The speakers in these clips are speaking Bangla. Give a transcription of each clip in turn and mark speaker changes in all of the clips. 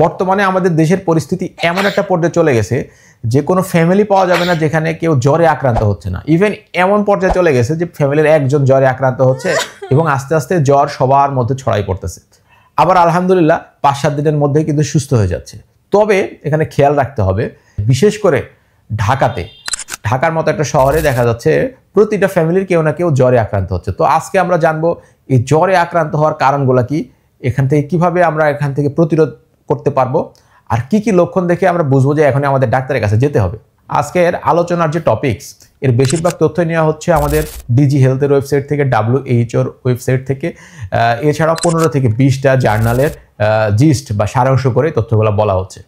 Speaker 1: বর্তমানে আমাদের দেশের পরিস্থিতি এমন একটা পর্যায়ে চলে গেছে যে কোনো ফ্যামিলি পাওয়া যাবে না যেখানে কেউ জ্বরে আক্রান্ত হচ্ছে না। ইভেন এমন পর্যায়ে চলে গেছে যে ফ্যামিলির একজন জ্বরে আক্রান্ত হচ্ছে এবং আস্তে আস্তে জ্বর সবার মধ্যে ছড়াই পড়তেছে। আবার আলহামদুলিল্লাহ 5-7 দিনের মধ্যেই কিন্তু সুস্থ হয়ে যাচ্ছে। তবে এখানে খেয়াল রাখতে হবে, বিশেষ করে ঢাকার মতো একটা শহরে দেখা যাচ্ছে প্রতিটা ফ্যামিলির কেউ না কেউ জ্বরে আক্রান্ত হচ্ছে। তো আজকে আমরা জানবো এই জ্বরে আক্রান্ত হওয়ার কারণগুলো কি, এখান থেকে কিভাবে আমরা এখান থেকে প্রতিরোধ করতে পারবো, আর কি কি লক্ষণ দেখে আমরা বুঝবো যে এখন আমাদের ডাক্তারের কাছে যেতে হবে। আজকের আলোচনার যে টপিকস, এর বেশিরভাগ তথ্য নেওয়া হচ্ছে আমাদের ডিজি হেলথের ওয়েবসাইট থেকে, WHO ওয়েবসাইট থেকে, এছাড়াও 15 থেকে 20টা জার্নালের জিস্ট বা সারাংশ করে তথ্যগুলো বলা হচ্ছে।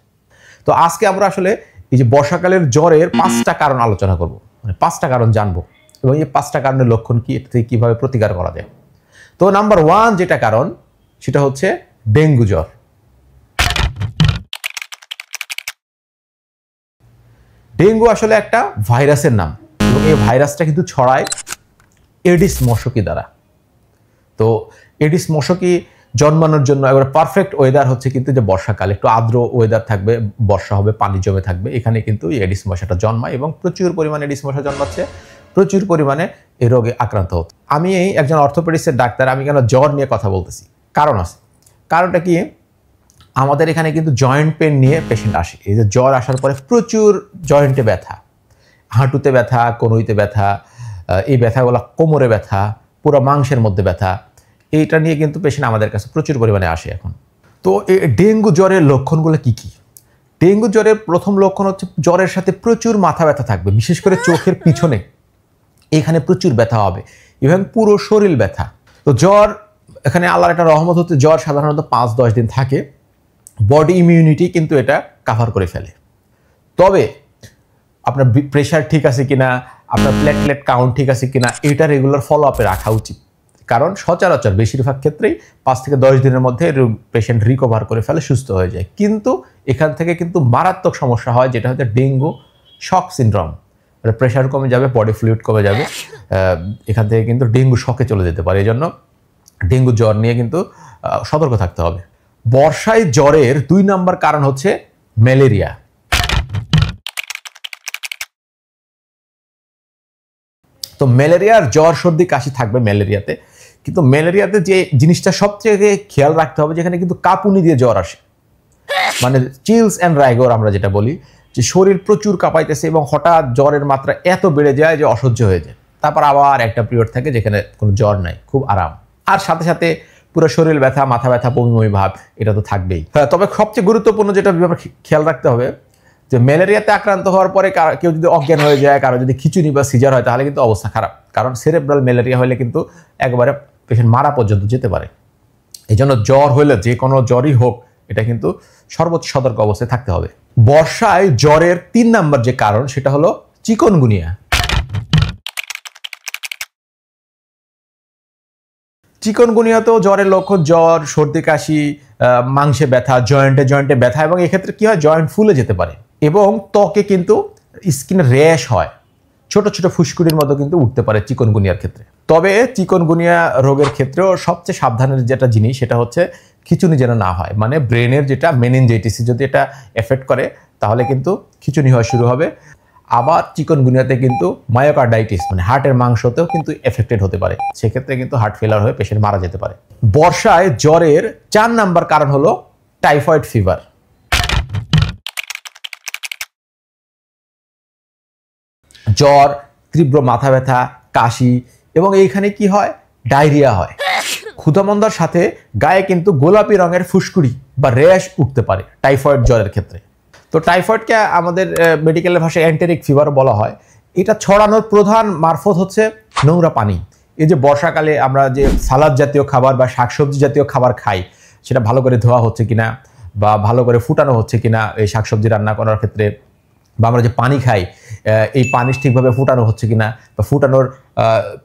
Speaker 1: তো আজকে আমরা আসলে এই যে বর্ষাকালের জ্বরের 5টা কারণ আলোচনা করব, মানে 5টা কারণ জানবো এবং এই 5টা কারণের লক্ষণ কি, এটা থেকে কীভাবে প্রতিকার করা যায়। তো নাম্বার 1 যেটা কারণ সেটা হচ্ছে ডেঙ্গু জ্বর। ডেঙ্গু আসলে একটা ভাইরাসের নাম এবং এই ভাইরাসটা কিন্তু ছড়ায় এডিস মশকি দ্বারা। তো এডিস মশকি জন্মানোর জন্য একবার পারফেক্ট ওয়েদার হচ্ছে কিন্তু যে বর্ষাকাল, একটু আর্দ্র ওয়েদার থাকবে, বর্ষা হবে, পানি জমে থাকবে, এখানে কিন্তু এই এডিস মশাটা জন্মায় এবং প্রচুর পরিমাণে এডিস মশা জন্মাচ্ছে, প্রচুর পরিমাণে এই রোগে আক্রান্ত হচ্ছে। আমি একজন অর্থোপেডিক্সের ডাক্তার, আমি কেন জ্বর নিয়ে কথা বলতেছি, কারণ আছে। কারণটা কি, আমাদের এখানে কিন্তু জয়েন্ট পেন নিয়ে পেশেন্ট আসে। এই যে জ্বর আসার পরে প্রচুর জয়েন্টে ব্যথা, হাঁটুতে ব্যথা, কনুইতে ব্যথা, এই ব্যথাগুলো কোমরে ব্যথা, পুরো মাংসের মধ্যে ব্যথা, এইটা নিয়ে কিন্তু পেশেন্ট আমাদের কাছে প্রচুর পরিমাণে আসে এখন। তো এই ডেঙ্গু জ্বরের লক্ষণগুলো কি কি? ডেঙ্গু জ্বরের প্রথম লক্ষণ হচ্ছে জ্বরের সাথে প্রচুর মাথা ব্যথা থাকবে, বিশেষ করে চোখের পিছনে এখানে প্রচুর ব্যথা হবে, ইভেন পুরো শরীর ব্যথা। তো জ্বর, এখানে আল্লাহর একটা রহমত হচ্ছে জ্বর সাধারণত 5-10 দিন থাকে, বডি ইমিউনিটি কিন্তু এটা কাভার করে ফেলে। তবে আপনার প্রেশার ঠিক আছে কিনা, আপনার প্লেটলেট কাউন্ট ঠিক আছে কিনা, এটা রেগুলার ফলো আপে রাখা উচিত। কারণ সচরাচর বেশিরভাগ ক্ষেত্রেই 5 থেকে 10 দিনের মধ্যে পেশেন্ট রিকভার করে ফেলে, সুস্থ হয়ে যায়। কিন্তু এখান থেকে কিন্তু মারাত্মক সমস্যা হয়, যেটা হচ্ছে ডেঙ্গু শক সিনড্রোম। প্রেশার কমে যাবে, বডি ফ্লুইড কমে যাবে, এখান থেকে কিন্তু ডেঙ্গু শকে চলে যেতে পারে। এই জন্য ডেঙ্গু জ্বর নিয়ে কিন্তু সতর্ক থাকতে হবে। বর্ষায় জ্বরের 2 নম্বর কারণ হচ্ছে ম্যালেরিয়া। তো ম্যালেরিয়ার জ্বর সর্দি কাশি থাকবে ম্যালেরিয়াতে, কিন্তু ম্যালেরিয়াতে যে জিনিসটা সবচেয়ে খেয়াল রাখতে হবে, যেখানে কিন্তু কাঁপুনি দিয়ে জ্বর আসে, মানে চিলস অ্যান্ড রাইগর আমরা যেটা বলি, যে শরীর প্রচুর কাঁপাইতেছে এবং হঠাৎ জ্বরের মাত্রা এত বেড়ে যায় যে অসহ্য হয়ে যায়। তারপর আবার একটা পিরিয়ড থাকে যেখানে কোনো জ্বর নাই, খুব আরাম, আর সাথে সাথে পুরো শরীর ব্যথা, মাথা ব্যথা, বমি ভাব, এটা তো থাকবেই। তবে সবচেয়ে গুরুত্বপূর্ণ যেটা খেয়াল রাখতে হবে, যে ম্যালেরিয়াতে আক্রান্ত হওয়ার পরে কেউ যদি অজ্ঞান হয়ে যায়, কারো যদি খিঁচুনি বা সিজার হয়, তাহলে কিন্তু অবস্থা খারাপ। কারণ সেরেব্রাল ম্যালেরিয়া হলে কিন্তু একবারে পেশেন্ট মারা পর্যন্ত যেতে পারে। এই জন্য জ্বর হলে, যে কোনো জ্বরই হোক, এটা কিন্তু সর্বোচ্চ সতর্ক অবস্থায় থাকতে হবে। বর্ষায় জ্বরের 3 নম্বর যে কারণ সেটা হলো চিকনগুনিয়া। চিকনগুনিয়াতেও জ্বরের লক্ষণ জ্বর, সর্দি কাশি, মাংসে ব্যথা, জয়েন্টে ব্যথা, এবং এক্ষেত্রে কি হয়, জয়েন্ট ফুলে যেতে পারে এবং ত্বকে কিন্তু স্কিনে র্যাশ হয়, ছোট ছোট ফুসকুড়ির মতো কিন্তু উঠতে পারে চিকনগুনিয়ার ক্ষেত্রে। তবে চিকনগুনিয়া রোগের ক্ষেত্রেও সবচেয়ে সাবধানের যেটা জিনিস, সেটা হচ্ছে খিঁচুনি যেন না হয়, মানে ব্রেনের যেটা মেনিনজাইটিস যদি এটা এফেক্ট করে, তাহলে কিন্তু খিঁচুনি হওয়া শুরু হবে। আবার চিকনগুনিয়াতে কিন্তু মায়োকার্ডাইটিস, মানে হার্টের মাংসতেও কিন্তু এফেক্টেড হতে পারে, সেক্ষেত্রে কিন্তু হার্ট ফেলার হয়ে পেশেন্ট মারা যেতে পারে। বর্ষায় জ্বরের 4 নম্বর কারণ হলো টাইফয়েড ফিভার। জ্বর, তীব্র মাথা ব্যথা, কাশি, এবং এইখানে কি হয়, ডায়রিয়া হয়। ক্ষুধামন্দার সাথে গায়ে কিন্তু গোলাপি রঙের ফুসকুড়ি বা র্যাশ উঠতে পারে টাইফয়েড জ্বরের ক্ষেত্রে। তো টাইফয়েডকে আমাদের মেডিকেলের ভাষায় এন্টেরিক ফিভার বলা হয়। এটা ছড়ানোর প্রধান মারফত হচ্ছে নোংরা পানি। এই যে বর্ষাকালে আমরা যে সালাদ জাতীয় খাবার বা শাকসবজি জাতীয় খাবার খাই, সেটা ভালো করে ধোয়া হচ্ছে কিনা বা ভালো করে ফুটানো হচ্ছে কিনা এই শাকসবজি রান্না করার ক্ষেত্রে, বা আমরা যে পানি খাই, এই পানি ঠিকভাবে ফুটানো হচ্ছে কিনা, বা ফুটানোর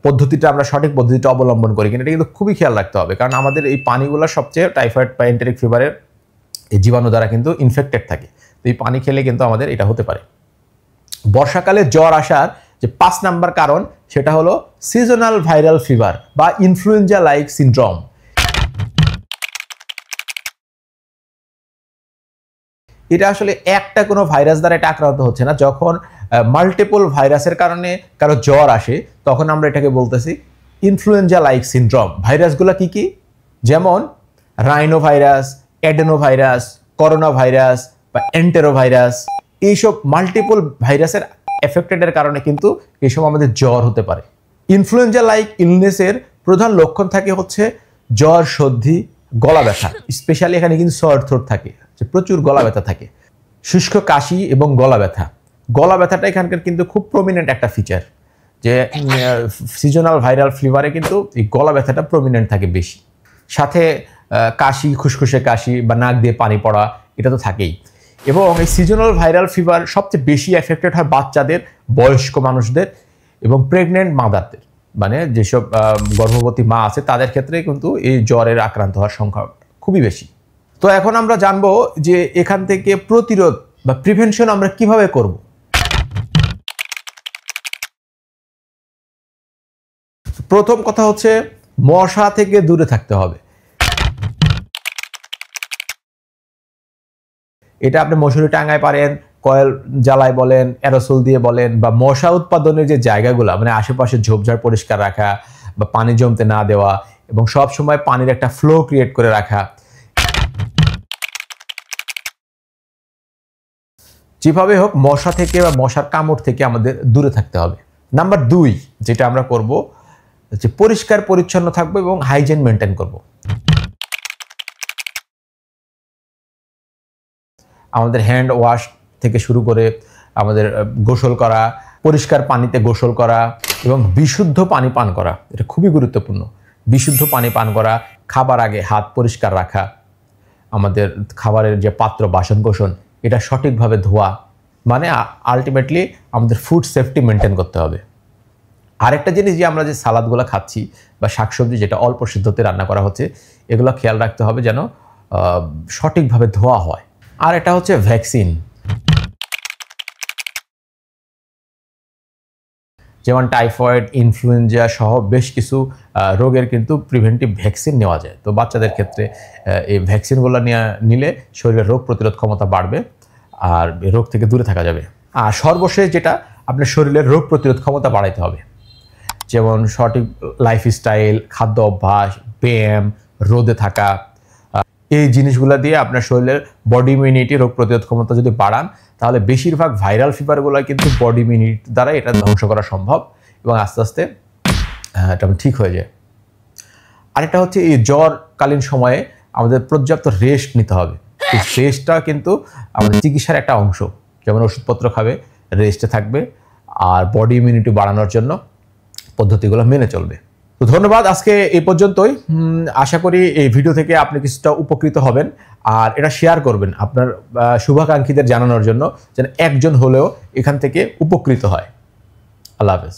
Speaker 1: পদ্ধতিটা আমরা সঠিক পদ্ধতিটা অবলম্বন করি কিনা, এটা কিন্তু খুবই খেয়াল রাখতে হবে। কারণ আমাদের এই পানিগুলো সবচেয়ে টাইফয়েড বা এন্টেরিক ফিভারের এই জীবাণু দ্বারা কিন্তু ইনফেক্টেড থাকে। তো এই পানি খেলে কিন্তু আমাদের এটা হতে পারে। বর্ষাকালে জ্বর আসার যে 5 নম্বর কারণ, সেটা হলো সিজনাল ভাইরাল ফিভার বা ইনফ্লুয়েঞ্জা লাইক সিনড্রোম। এটা আসলে একটা কোনো ভাইরাস দ্বারা এটা আক্রান্ত হচ্ছে না। যখন মাল্টিপল ভাইরাসের কারণে কারো জ্বর আসে তখন আমরা এটাকে বলতেছি ইনফ্লুয়েঞ্জা লাইক সিনড্রোম। ভাইরাসগুলো কি কি? যেমন rhino virus, adeno virus, corona virus বা এন্টেরো ভাইরাস, এইসব মাল্টিপল ভাইরাসের এফেক্টেডের কারণে কিন্তু এইসব আমাদের জ্বর হতে পারে। ইনফ্লুয়েঞ্জা লাইক ইলনেসের প্রধান লক্ষণ থাকে হচ্ছে জ্বর, সর্দি, গলা ব্যথা। স্পেশালি এখানে কিন্তু সর থ্রোট থাকে, যে প্রচুর গলা ব্যথা থাকে, শুষ্ক কাশি এবং গলা ব্যথা। গলা ব্যথাটা এখানকার কিন্তু খুব প্রমিনেন্ট একটা ফিচার, যে সিজনাল ভাইরাল ফিভারে কিন্তু এই গলা ব্যথাটা প্রমিনেন্ট থাকে বেশি। সাথে কাশি, খুসখুসে কাশি বা নাক দিয়ে পানি পড়া, এটা তো থাকেই। এবং এই সিজনাল ভাইরাল ফিভার সবচেয়ে বেশি এফেক্টেড হয় বাচ্চাদের, বয়স্ক মানুষদের এবং প্রেগনেন্ট মাদারদের, মানে যেসব গর্ভবতী মা আছে তাদের ক্ষেত্রে কিন্তু এই জ্বরের আক্রান্ত হওয়ার সংখ্যা খুবই বেশি। তো এখন আমরা জানবো যে এখান থেকে প্রতিরোধ বা প্রিভেনশন আমরা কিভাবে করব। প্রথম কথা হচ্ছে মশা থেকে দূরে থাকতে হবে। এটা আপনি মশারি টাঙায় পারেন, কয়েল জ্বালায় বলেন, অ্যারোসল দিয়ে বলেন, বা মশা উৎপাদনের যে জায়গাগুলো মানে আশেপাশে ঝোপঝাড় পরিষ্কার রাখা বা পানি জমতে না দেওয়া এবং সব সময় পানির একটা ফ্লো ক্রিয়েট করে রাখা। যেভাবে হোক মশা থেকে বা মশার কামড় থেকে আমাদের দূরে থাকতে হবে। নাম্বার 2 যেটা আমরা করব, যে পরিষ্কার পরিচ্ছন্ন থাকবো এবং হাইজিন মেনটেন করব। আমাদের হ্যান্ড ওয়াশ থেকে শুরু করে আমাদের গোসল করা, পরিষ্কার পানিতে গোসল করা এবং বিশুদ্ধ পানি পান করা, এটা খুবই গুরুত্বপূর্ণ। বিশুদ্ধ পানি পান করা, খাবার আগে হাত পরিষ্কার রাখা, আমাদের খাবারের যে পাত্র বাসন কোসন এটা সঠিকভাবে ধোয়া, মানে আলটিমেটলি আমাদের ফুড সেফটি মেনটেন করতে হবে। আরেকটা জিনিস, যে আমরা যে সালাদগুলো খাচ্ছি বা শাকসবজি যেটা অল্প সিদ্ধতে রান্না করা হচ্ছে, এগুলো খেয়াল রাখতে হবে যেন সঠিকভাবে ধোয়া হয়। আর এটা হচ্ছে ভ্যাকসিন, যেমন টাইফয়েড, ইনফ্লুয়েঞ্জা সহ বেশ কিছু রোগের কিন্তু প্রিভেন্টিভ ভ্যাকসিন নেওয়া যায়। তো বাচ্চাদের ক্ষেত্রে এই ভ্যাকসিনগুলো নিলে শরীরের রোগ প্রতিরোধ ক্ষমতা বাড়বে আর রোগ থেকে দূরে থাকা যাবে। আর সর্বশেষ যেটা, আপনার শরীরের রোগ প্রতিরোধ ক্ষমতা বাড়াইতে হবে, যেমন সঠিক লাইফস্টাইল, খাদ্য অভ্যাস, ব্যায়াম, রোদে থাকা, এই জিনিসগুলো দিয়ে আপনার শরীরের বডি ইমিউনিটি, রোগ প্রতিরোধ ক্ষমতা যদি বাড়ান, তাহলে বেশিরভাগ ভাইরাল ফিভারগুলো কিন্তু বডি ইমিউনিটি দ্বারা এটা ধ্বংস করা সম্ভব এবং আস্তে আস্তে এটা ঠিক হয়ে যায়। আরেকটা হচ্ছে এই জ্বরকালীন সময়ে আমাদের পর্যাপ্ত রেস্ট নিতে হবে। এই রেস্টটা কিন্তু আমাদের চিকিৎসার একটা অংশ, যেমন ওষুধপত্র খাবে, রেস্টে থাকবে আর বডি ইমিউনিটি বাড়ানোর জন্য পদ্ধতিগুলো মেনে চলবে। তো ধন্যবাদ, আজকে এই পর্যন্তই। আশা করি এই ভিডিও থেকে আপনি কিছুটা উপকৃত হবেন আর এটা শেয়ার করবেন আপনার শুভাকাঙ্ক্ষীদের জানানোর জন্য, যেন একজন হলেও এখান থেকে উপকৃত হয়। আল্লাহ হাফেজ।